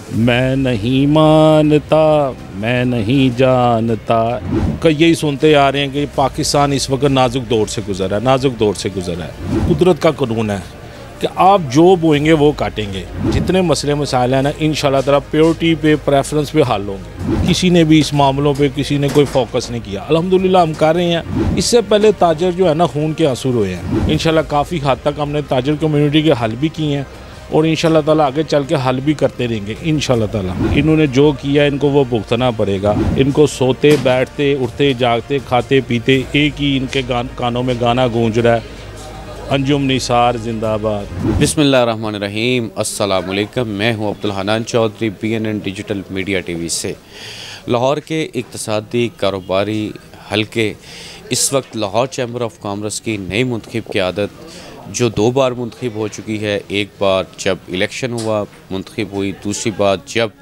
मैं नहीं मानता, मैं नहीं जानता, कई यही सुनते आ रहे हैं कि पाकिस्तान इस वक्त नाजुक दौर से गुजर रहा है, नाजुक दौर से गुजर रहा है। कुदरत का कानून है कि आप जो बोएंगे वो काटेंगे। जितने मसले मसाइल हैं ना, इंशाल्लाह ताला प्योरिटी पे, प्रेफरेंस पे हल होंगे। किसी ने भी इस मामलों पे किसी ने कोई फोकस नहीं किया। अल्हम्दुलिल्लाह हम कर रहे हैं। इससे पहले ताजर जो है ना, खून के आंसू रोए हैं। इंशाल्लाह काफ़ी हद तक हमने ताजर कम्युनिटी के हल भी किए हैं और इंशाल्लाह ताला आगे चल के हल भी करते रहेंगे इंशाल्लाह ताला। इन्होंने जो किया इनको वो भुगतना पड़ेगा। इनको सोते बैठते उठते जागते खाते पीते एक ही इनके कानों में गाना गूंज रहा है, अंजुम निसार जिंदाबाद। बिस्मिल्लाहिर्रहमानिर्रहीम। अस्सलाम वालेकुम। मैं हूं Abdul Hanan Chaudhry, BNN digital media TV से। लाहौर के इक़्तिसादी कारोबारी हलके इस वक्त लाहौर चैम्बर ऑफ कॉमर्स की नई मुंतखब क़यादत, जो 2 बार मुंतखब हो चुकी है। एक बार जब इलेक्शन हुआ मुंतखब हुई, दूसरी बार जब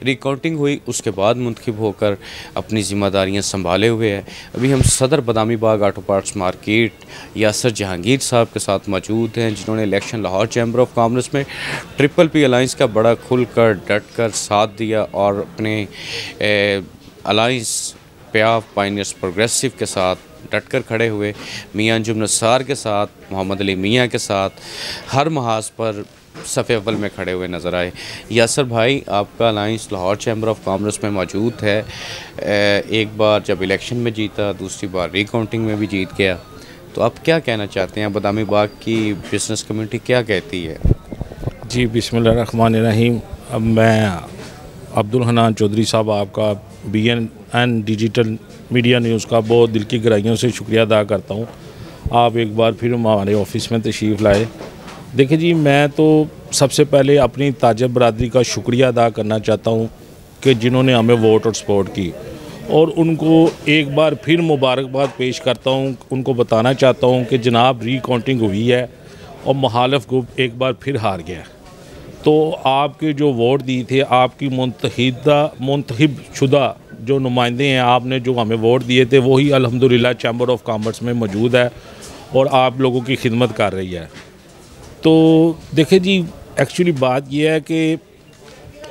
रिकाउंटिंग हुई उसके बाद मुंतखब होकर अपनी ज़िम्मेदारियां संभाले हुए है। अभी हम Saddar Badami Bagh auto parts market Yasir Jahangir साहब के साथ मौजूद हैं, जिन्होंने election Lahore chamber of commerce में PPP अलाइंस का बड़ा खुलकर डट कर साथ दिया और अपने अलाइंस प्याव पाइनियर्स प्रोग्रेसिव के साथ डट कर खड़े हुए। मियां अंजुम निसार के साथ, मोहम्मद अली मियां के साथ हर महाज पर सफ़े अव्वल में खड़े हुए नज़र आए। यासर भाई, आपका alliance Lahore chamber of commerce में मौजूद है। एक बार जब इलेक्शन में जीता, दूसरी बार रिकाउंटिंग में भी जीत गया, तो आप क्या कहना चाहते हैं? बदामी बाग की बिज़नेस कम्युनिटी क्या कहती है? जी बिस्मिल्लाहिर्रहमानिर्रहीम। अब मैं अब्दुल हनान चौधरी साहब आपका BNN डिजिटल मीडिया न्यूज़ का बहुत दिल की गहराइयों से शुक्रिया अदा करता हूँ। आप एक बार फिर हमारे ऑफिस में तशरीफ़ लाए। देखिए जी, मैं तो सबसे पहले अपनी ताजर बरादरी का शुक्रिया अदा करना चाहता हूँ कि जिन्होंने हमें वोट और सपोर्ट की, और उनको एक बार फिर मुबारकबाद पेश करता हूँ। उनको बताना चाहता हूँ कि जनाब रिकाउंटिंग हुई है और मुखालिफ ग्रुप एक बार फिर हार गया। तो आपके जो वोट दिए थे, आपकी मुंतखब शुदा जो नुमाइंदे हैं, आपने जो हमें वोट दिए थे, वही अल्हम्दुलिल्लाह चैम्बर ऑफ कॉमर्स में मौजूद है और आप लोगों की खिदमत कर रही है। तो देखिए जी, एक्चुअली बात यह है कि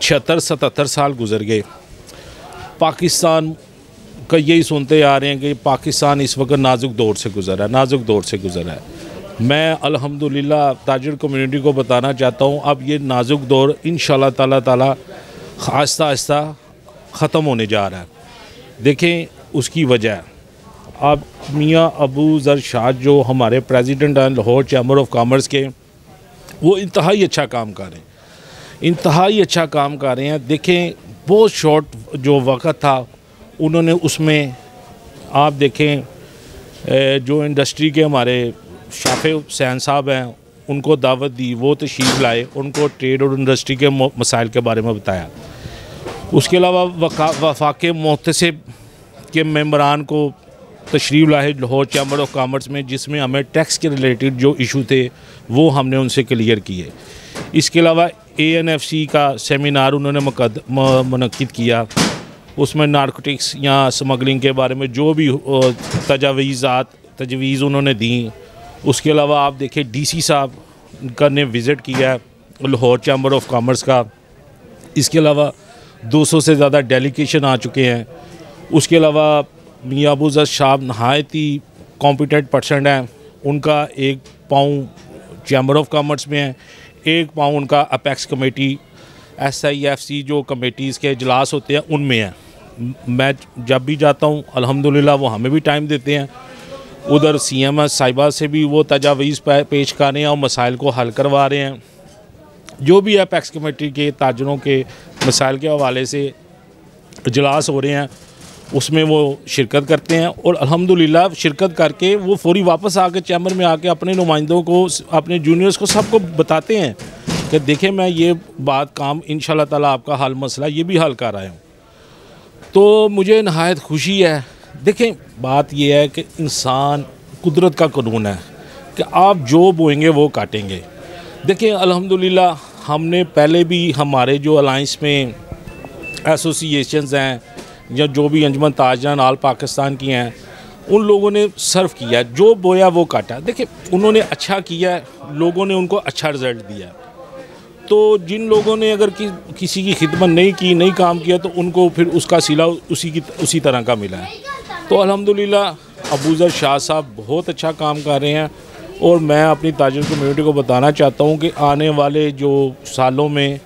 76-77 साल गुजर गए। पाकिस्तान का यही सुनते आ रहे हैं कि पाकिस्तान इस वक्त नाजुक दौर से गुजर रहा है, नाजुक दौर से गुजर रहा है। मैं अल्हम्दुलिल्लाह ताजर कम्युनिटी को बताना चाहता हूँ, अब ये नाजुक दौर इंशाल्लाह ताला आहिस्ता आहिस्ता ख़त्म होने जा रहा है। देखें उसकी वजह, अब मियाँ अबू ज़र शाह जो हमारे प्रेसिडेंट हैं लाहौर चैम्बर ऑफ कॉमर्स के, वो इंतहाई अच्छा काम कर रहे हैं, इंतहाई अच्छा काम कर रहे हैं। देखें बहुत शॉर्ट जो वक्त था उन्होंने उसमें, आप देखें जो इंडस्ट्री के हमारे शाफे हुसैन साहब हैं उनको दावत दी, वो तशरीफ़ लाए, उनको ट्रेड और इंडस्ट्री के मसाइल के बारे में बताया। उसके अलावा वफाक़े मुहतसिब के मेंबरान को तशरीफ़ लाए लाहौर चैम्बर ऑफ कॉमर्स में, जिसमें हमें टैक्स के रिलेटेड जो इशू थे वो हमने उनसे क्लियर किए। इसके अलावा ANFC का सेमिनार उन्होंने मुनक़्क़िद किया, उसमें नारकोटिक्स या स्मगलिंग के बारे में जो भी तजवीज़ उन्होंने दी। उसके अलावा आप देखें DC साहब का ने विज़िट किया लाहौर चैम्बर ऑफ कॉमर्स का। इसके अलावा 200 से ज़्यादा डेलीगेशन आ चुके हैं। उसके अलावा मियाँ अबू ज़र साहब नहायत ही कॉम्पिटेंट पर्सन हैं। उनका एक पाँव चैम्बर ऑफ कॉमर्स में है, एक पाँव उनका अपेक्स कमेटी SIFC जो कमेटीज़ के इजलास होते हैं उनमें है। मैं जब भी जाता हूँ अल्हम्दुलिल्लाह वो हमें भी टाइम देते हैं। उधर CMS साहिबा से भी वो तजावीज़ पेश कर रहे हैं और मसाइल को हल करवा रहे हैं। जो भी अपेक्स कमेटी के ताजरों के मसाइल के हवाले से इजलास हो रहे हैं उसमें वो शिरकत करते हैं, और अल्हम्दुलिल्लाह शिरकत करके वो फौरी वापस आके चैम्बर में आके अपने नुमाइंदों को, अपने जूनियर्स को, सबको बताते हैं कि देखें मैं ये बात काम इंशाल्लाह ताला आपका हल मसला ये भी हल कर रहा हूँ। तो मुझे नहायत खुशी है। देखें बात यह है कि इंसान, कुदरत का कानून है कि आप जो बोएंगे वो काटेंगे। देखें अल्हम्दुलिल्लाह हमने पहले भी हमारे जो अलाइंस में एसोसिएशंस हैं या जो भी अंजुमन ताजरान आल पाकिस्तान की हैं, उन लोगों ने सर्व किया, जो बोया वो काटा। देखिए उन्होंने अच्छा किया, लोगों ने उनको अच्छा रिज़ल्ट दिया। तो जिन लोगों ने अगर किसी की खिदमत नहीं की, नहीं काम किया, तो उनको फिर उसका सिला उसी तरह का मिला है। तो अल्हम्दुलिल्लाह अबूज़र शाह साहब बहुत अच्छा काम कर रहे हैं और मैं अपनी ताजिर कम्युनिटी को बताना चाहता हूँ कि आने वाले जो सालों में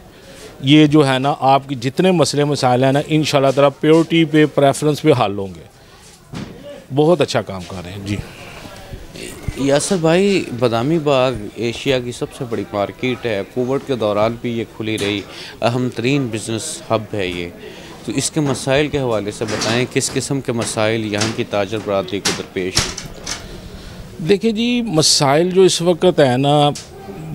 ये जो है ना आपके जितने मसले मसाइल हैं ना, इंशाल्लाह ताला प्योरिटी पे, प्रेफरेंस पे हल होंगे। बहुत अच्छा काम कर रहे हैं जी। यासर भाई, बादामी बाग एशिया की सबसे बड़ी मार्केट है, कोविड के दौरान भी ये खुली रही, अहम तरीन बिज़नेस हब है ये। तो इसके मसाइल के हवाले से बताएं, किस किस्म के मसाइल यहाँ की ताजर बरादरी को दरपेश हैं? देखिए जी, मसाइल जो इस वक्त है ना,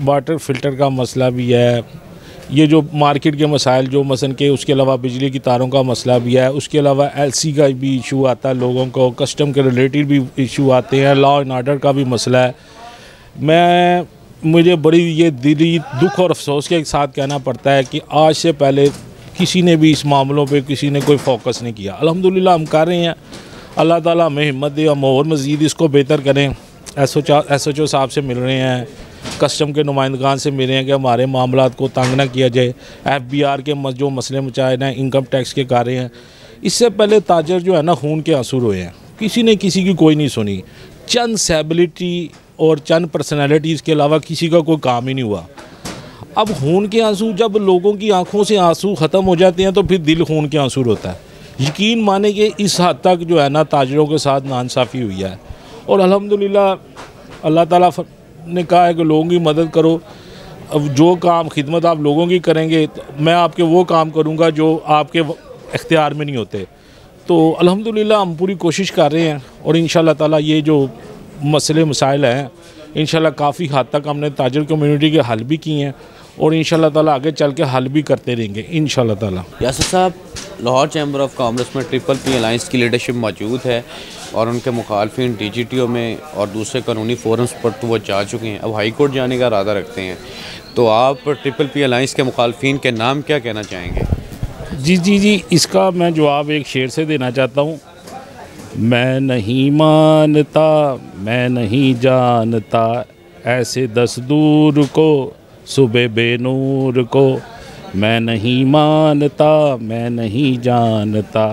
वाटर फ़िल्टर का मसला भी है, ये जो मार्केट के मसाइल जो मसलन के, उसके अलावा बिजली की तारों का मसला भी है, उसके अलावा एलसी का भी इशू आता है लोगों को, कस्टम के रिलेटेड भी इशू आते हैं, लॉ एंड ऑर्डर का भी मसला है। मुझे बड़ी ये दिली दुख और अफसोस के साथ कहना पड़ता है कि आज से पहले किसी ने भी इस मामलों पे किसी ने कोई फोकस नहीं किया। अल्हम्दुलिल्लाह हम कर रहे हैं, अल्लाह ताला हमें हिम्मत दे, हम और मज़ीद इसको बेहतर करें। SHO साहब से मिल रहे हैं, कस्टम के नुमाइंदगान से मिले हैं कि हमारे मामलात को तंग ना किया जाए। FBR के जो मसले मचाए ना, इनकम टैक्स के कर रहे हैं। इससे पहले ताजर जो है ना खून के आंसू रोए हैं, किसी ने किसी की कोई नहीं सुनी। चंद सेलिब्रिटी और चंद पर्सनैलिटीज़ के अलावा किसी का कोई काम ही नहीं हुआ। अब खून के आंसू, जब लोगों की आंखों से आंसू ख़त्म हो जाते हैं तो फिर दिल खून के आंसू रोता है। यकीन माने कि इस हद तक जो है ना ताजरों के साथ नाइंसाफ़ी हुई है। और अल्हम्दुलिल्लाह अल्लाह ताला ने कहा है कि लोगों की मदद करो। अब जो काम खिदमत आप लोगों की करेंगे तो मैं आपके वो काम करूँगा जो आपके इख्तियार में नहीं होते। तो अल्हम्दुलिल्लाह हम पूरी कोशिश कर रहे हैं और इंशाल्लाह ताला ये जो मसले मसाइल हैं, इंशाल्लाह काफ़ी हद तक हमने ताजर कम्युनिटी के हल भी किए हैं और इंशाल्लाह ताला आगे चल के हल भी करते रहेंगे इंशाल्लाह ताला। यासर साहब, लाहौर चैम्बर ऑफ कॉमर्स में PPP अलाइंस की लीडरशिप मौजूद है और उनके मुखालफिन DGTO में और दूसरे कानूनी फोरम्स पर तो वो जा चुके हैं, अब हाई कोर्ट जाने का इरादा रखते हैं। तो आप PPP अलाइंस के मुखालफिन के नाम क्या कहना चाहेंगे? जी, इसका मैं जवाब एक शेर से देना चाहता हूँ। मैं नहीं मानता, मैं नहीं जानता, ऐसे दस्तूर को, सुबह बेनूर को। मैं नहीं मानता, मैं नहीं जानता,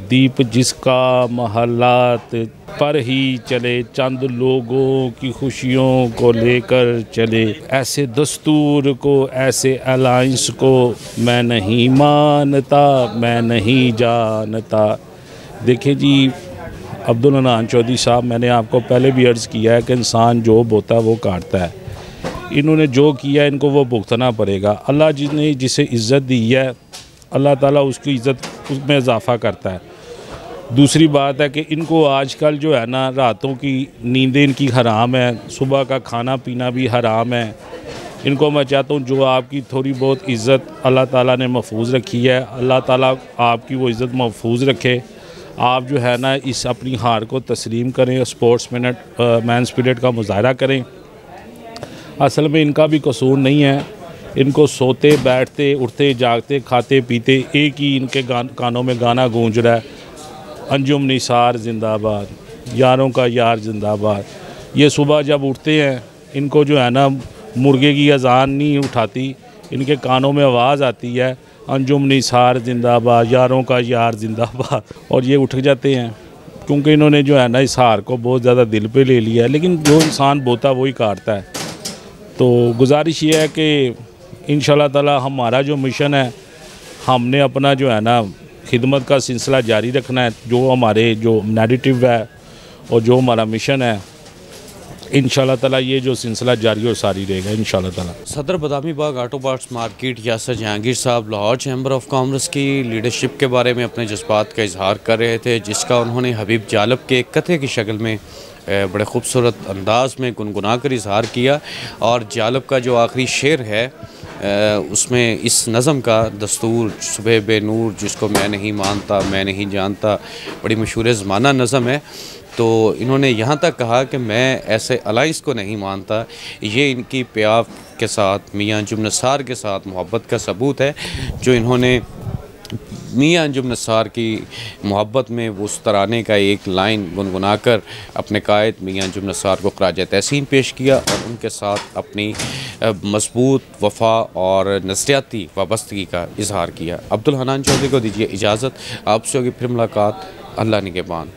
दीप जिसका महलात पर ही चले, चंद लोगों की खुशियों को लेकर चले। ऐसे दस्तूर को, ऐसे अलायंस को मैं नहीं मानता, मैं नहीं जानता। देखिए जी, अब्दुल हन्नान चौधरी साहब, मैंने आपको पहले भी अर्ज़ किया है कि इंसान जो बोता है वो काटता है। इन्होंने जो किया इनको वो भुगतना पड़ेगा। अल्लाह जिसने जिसे इज़्ज़त दी है, अल्लाह ताला उसकी इज़्ज़त उसमें इजाफ़ा करता है। दूसरी बात है कि इनको आजकल जो है ना, रातों की नींदें इनकी हराम है, सुबह का खाना पीना भी हराम है। इनको मैं चाहता हूँ जो आपकी थोड़ी बहुत इज़्ज़त अल्लाह ताला ने महफूज रखी है, अल्लाह ताला आपकी वो इज़्ज़त महफूज रखे। आप जो है ना इस अपनी हार को तस्लीम करें, स्पोर्ट्स मैन स्पिरिट का मुजाहरा करें। असल में इनका भी कसूर नहीं है, इनको सोते बैठते उठते जागते खाते पीते एक ही इनके कानों में गाना गूंज रहा है, अंजुम निसार जिंदाबाद, यारों का यार जिंदाबाद। ये सुबह जब उठते हैं इनको जो है ना मुर्गे की अजान नहीं उठाती, इनके कानों में आवाज़ आती है अंजुम निसार जिंदाबाद, यारों का यार जिंदाबाद, और ये उठ जाते हैं क्योंकि इन्होंने जो है ना इस हार को बहुत ज़्यादा दिल पे ले लिया है। लेकिन जो इंसान बोता वही काटता है। तो गुजारिश ये है कि इंशाल्लाह ताला हमारा जो मिशन है, हमने अपना जो है ना खिदमत का सिलसिला जारी रखना है। जो हमारे जो नैरेटिव है और जो हमारा मिशन है, इंशाल्लाह ताला ये जो सिलसिला जारी और सारी रहेगा इंशाल्लाह ताला। Saddar Badami Bagh auto parts market Yasir Jahangir साहब लाहौर चैम्बर ऑफ कॉमर्स की लीडरशिप के बारे में अपने जज्बात का इजहार कर रहे थे, जिसका उन्होंने हबीब जालब के कथे की शक्ल में बड़े खूबसूरत अंदाज में गुनगुना कर इजहार किया। और जालब का जो आखिरी शेर है उसमें इस नज़म का दस्तूर सुबह बेनूर जिसको मैं नहीं मानता मैं नहीं जानता, बड़ी मशहूर ज़माना नज़म है। तो इन्होंने यहाँ तक कहा कि मैं ऐसे अलाइंस को नहीं मानता। ये इनकी प्यार के साथ मियाँ अंजुम नसार के साथ मोहब्बत का सबूत है, जो इन्होंने मियाँ अंजुम नसार की मोहब्बत में वो उस तराने का एक लाइन गुनगुनाकर अपने कायद मियाँ अंजुम नसार को खराज तहसीन पेश किया और उनके साथ अपनी मजबूत वफा और नस्लियाती वाबस्तगी का इजहार किया। अब्दुल हन्नान चौधरी को दीजिए इजाज़त, आपसे होगी फिर मुलाकात। अल्लाह निगहबान।